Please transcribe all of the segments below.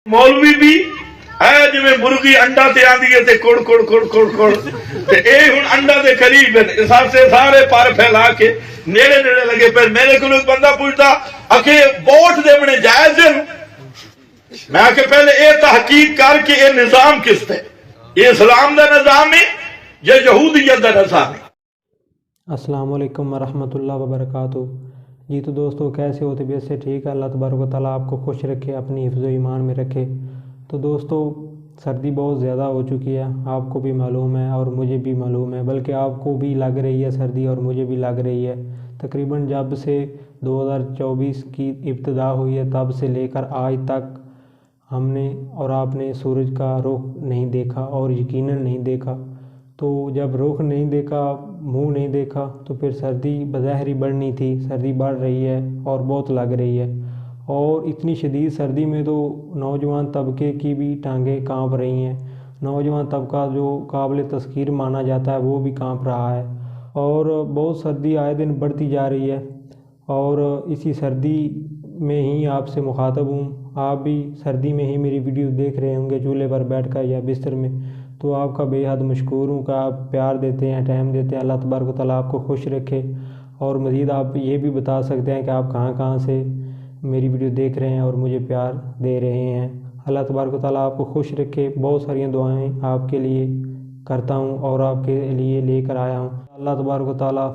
मौलवी भी है जिवें मुर्गी अंडा ते आंदी है ते कुड़ कुड़ कुड़ कुड़ कुड़ ते ए हुण अंडा दे करीब है। इस से सारे पर फैला के नेड़े नेड़े लगे पे। मेरे को एक बंदा पूछता आके वोट देने जायज है? मैं आके पहले ये तहकीक कर कि ये निजाम किस है, ये इस्लाम का निजाम है या यहूदियत का निजाम है। अस्सलाम वालेकुम वरहमतुल्लाह वबरकातुहू। जी तो दोस्तों कैसे हो? तबीयत से ठीक है? अल्लाह तबारक व तआला आपको खुश रखे, अपनी हिफ्ज़ ईमान में रखे। तो दोस्तों सर्दी बहुत ज़्यादा हो चुकी है, आपको भी मालूम है और मुझे भी मालूम है, बल्कि आपको भी लग रही है सर्दी और मुझे भी लग रही है। तकरीबन जब से 2024 की इब्तिदा हुई है तब से लेकर आज तक हमने और आपने सूरज का रुख नहीं देखा और यकीनन नहीं देखा। तो जब रुख नहीं देखा, मुंह नहीं देखा, तो फिर सर्दी बज़ाहिर ही बढ़नी थी। सर्दी बढ़ रही है और बहुत लग रही है, और इतनी शदीद सर्दी में तो नौजवान तबके की भी टांगें कांप रही हैं। नौजवान तबका जो काबिल तस्खीर माना जाता है वो भी कांप रहा है, और बहुत सर्दी आए दिन बढ़ती जा रही है। और इसी सर्दी में ही आपसे मुखातब हूँ। आप भी सर्दी में ही मेरी वीडियो देख रहे होंगे चूल्हे पर बैठकर या बिस्तर में, तो आपका बेहद मशकूर हूँ कि आप प्यार देते हैं, टाइम देते हैं। अल्लाह तबारक व तआला आपको खुश रखे। और मज़ीद आप ये भी बता सकते हैं कि आप कहाँ कहाँ से मेरी वीडियो देख रहे हैं और मुझे प्यार दे रहे हैं। अल्लाह तबारक व तआला आपको खुश रखे। बहुत सारी दुआएं आपके लिए करता हूँ और आपके लिए लेकर आया हूँ। अल्लाह तबारक व तआला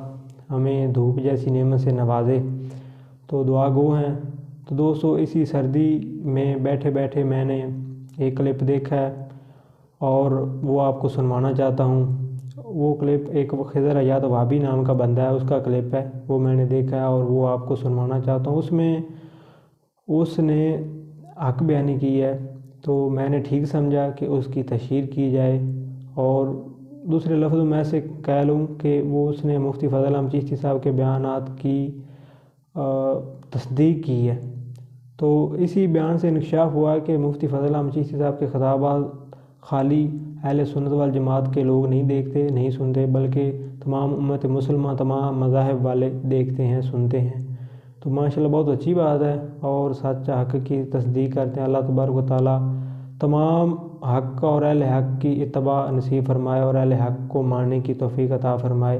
हमें धूप जैसी नेमत से नवाजे, तो दुआ गो हैं। तो दोस्तों इसी सर्दी में बैठे बैठे मैंने एक क्लिप देखा है और वो आपको सुनवाना चाहता हूँ। वो क्लिप एक खिज़र हयात वाबी नाम का बंदा है, उसका क्लिप है, वो मैंने देखा है और वो आपको सुनवाना चाहता हूँ। उसमें उसने हक बयानी की है, तो मैंने ठीक समझा कि उसकी तशहीर की जाए, और दूसरे लफ्ज़ों में ऐसे कह लूँ कि वो उसने मुफ्ती फ़ज़ल अहमद चिश्ती साहब के बयानात की तस्दीक की है। तो इसी बयान से इंकशाफ हुआ कि मुफ्ती फ़ज़ल अहमद चिश्ती साहब के खिताबात खाली अहले सुन्नत वल जमात के लोग नहीं देखते, नहीं सुनते, बल्कि तमाम उम्मत मुसलमान, तमाम मज़ाहिब वाले देखते हैं, सुनते हैं। तो माशाल्लाह बहुत अच्छी बात है, और सच्चा हक़ की तस्दीक करते हैं। अल्लाह तबारक व तआला तमाम हक़ और अहले हक़ की इत्तबा नसीब फरमाए और अहले हक़ को मानने की तौफ़ीक़ अता फरमाए।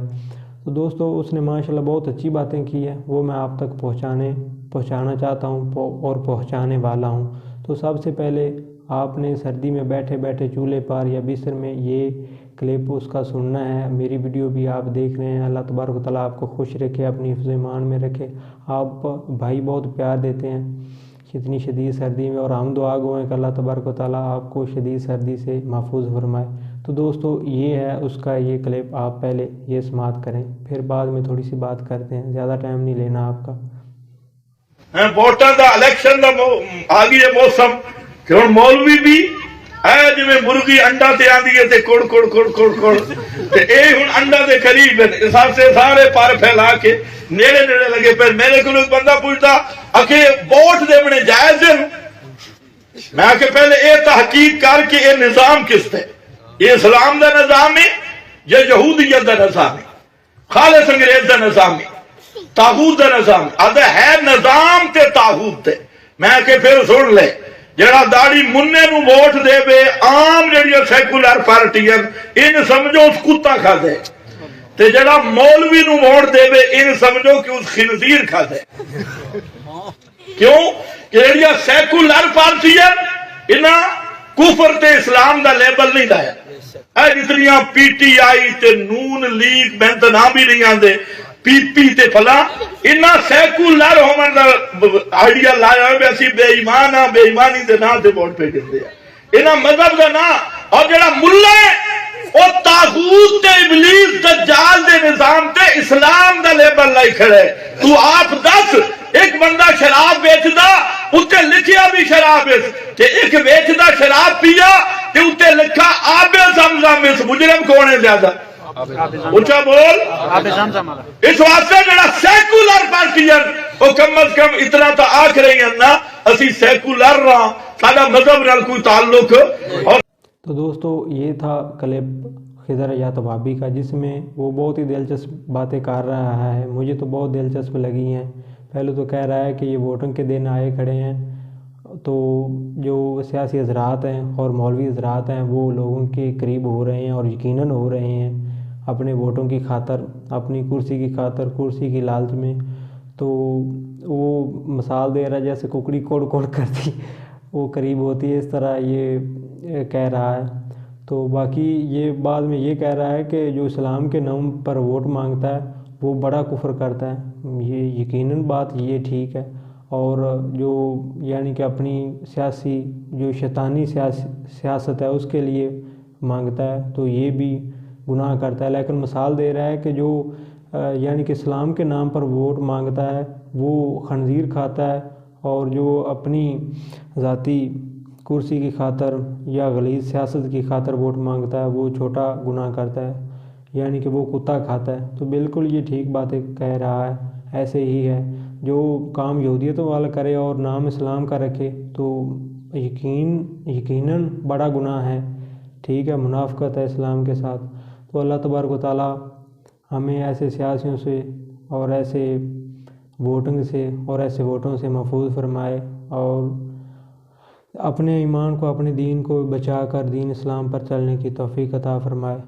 तो दोस्तों उसने माशाल्लाह बहुत अच्छी बातें की हैं, वो मैं आप तक पहुँचाना चाहता हूँ और पहुँचाने वाला हूँ। तो सबसे पहले आपने सर्दी में बैठे बैठे चूल्हे पर या बिस्तर में ये क्लिप उसका सुनना है। मेरी वीडियो भी आप देख रहे हैं। अल्लाह तबारक व तआला आपको खुश रखे, अपनी हिफ्ज़ ईमान में रखे। आप भाई बहुत प्यार देते हैं इतनी शदीद सर्दी में, और हम दुआ गो हैं कि अल्लाह तबारक व तआला आपको शदीद सर्दी से महफूज फरमाए। तो दोस्तों ये है उसका ये क्लिप, आप पहले ये समाअत करें, फिर बाद में थोड़ी सी बात करते हैं, ज़्यादा टाइम नहीं लेना आपका। वोटां दा इलेक्शन दा आ गई मौसम कि हुण मौलवी भी है जिवें मुर्गी अंडा ते आंदी है ते कुड़ कुड़ कुड़ कुड़ कुड़ ते ए हुण अंडा दे करीब है। इस से सारे पर फैला के नेड़े नेड़े लगे पे। मेरे को एक बंदा पूछता आके वोट देने जायज है? मैं आके पहले ये तहकीक कर कि ये निजाम किस है, ये इस्लाम का निजाम है या यहूदियत का निजाम है, खालिस अंग्रेज का निजाम है, ताहूत का निजाम है निजाम ते ताहूत ते। मैं के फिर सुन ले, जड़ा दाड़ी मुन्ने नू वोट देवे आम जड़ियां सैकुलर पार्टियां इन समझो उस कुत्ता खादे, ते जड़ा मौलवी नू वोट देवे इन समझो कि उस खिनजीर खादे। क्यों कि जड़ियां सैकुलर पार्टियां इन्हां कुफर ते इस्लाम दा लेबल नहीं लाया। जितनियां पीटीआई ते नून लीग मैं तो नाम भी नहीं आते, पीपी ते फला, इन्ना सैकुलर होने का आइडिया लाया है असी बेईमान हाँ, बेईमानी के नाम से वोट पे देते हैं इन्हें मजहब का ना। और जरा मुल्ला है तागूत ते इबलीस दज्जाल दे निजाम ते इस्लाम का लेबल लाई खड़े। तू आप दस, एक बंदा शराब बेचदा उत्ते लिखिया भी शराब ते एक बेचदा शराब पिया ते उत्ते लिखा आबे ज़मज़म, इस मुजरम कौन है ज्यादा? ऊंचा बोल। इस वास्ते जरा सैकुलर पार्टियां वो कम अज कम इतना तो आख रही है ना, असी सैकुलर रहा, साडा मजहब नाल कोई ताल्लुक। और तो दोस्तों ये था क्लिप खिज़र हयात वाबी का, जिसमें वो बहुत ही दिलचस्प बातें कर रहा है। मुझे तो बहुत दिलचस्प लगी हैं। पहले तो कह रहा है कि ये वोटिंग के दिन आए खड़े हैं تو جو سیاسی حضرات ہیں اور مولوی حضرات ہیں وہ لوگوں کے قریب ہو رہے ہیں اور یقیناً ہو رہے ہیں اپنے ووٹوں کی خاطر، اپنی کرسی کی خاطر، کرسی کی لالچ میں۔ تو وہ مثال دے رہا ہے جیسے ککڑی کوڑ کوڑ کرتی وہ قریب ہوتی ہے، اس طرح یہ کہہ رہا ہے۔ تو باقی یہ بعد میں یہ کہہ رہا ہے کہ جو اسلام کے نام پر ووٹ مانگتا ہے وہ بڑا کفر کرتا ہے۔ یہ یقیناً بات یہ ٹھیک ہے، اور جو یعنی کہ اپنی سیاسی جو شیطانی سیاست ہے اس کے لیے مانگتا ہے تو یہ بھی گناہ کرتا ہے۔ لیکن مثال دے رہا ہے کہ جو یعنی کہ اسلام کے نام پر ووٹ مانگتا ہے وہ خنزیر کھاتا ہے، اور جو اپنی ذاتی کرسی کی خاطر یا غلیظ سیاست کی خاطر ووٹ مانگتا ہے وہ چھوٹا گناہ کرتا ہے، یعنی کہ وہ کتا کھاتا ہے۔ تو بالکل یہ ٹھیک باتیں کہہ رہا ہے۔ ایسے ہی ہے جو کام یہودیت والا کرے اور نام اسلام کا رکھے تو یقیناً بڑا گناہ ہے، ٹھیک ہے، منافقت ہے اسلام کے ساتھ۔ تو اللہ تبارک و تعالیٰ ہمیں ایسے سیاسیوں سے اور ایسے ووٹنگ سے اور ایسے ووٹوں سے محفوظ فرمائے، اور اپنے ایمان کو، اپنے دین کو بچا کر دین اسلام پر چلنے کی توفیق عطا فرمائے۔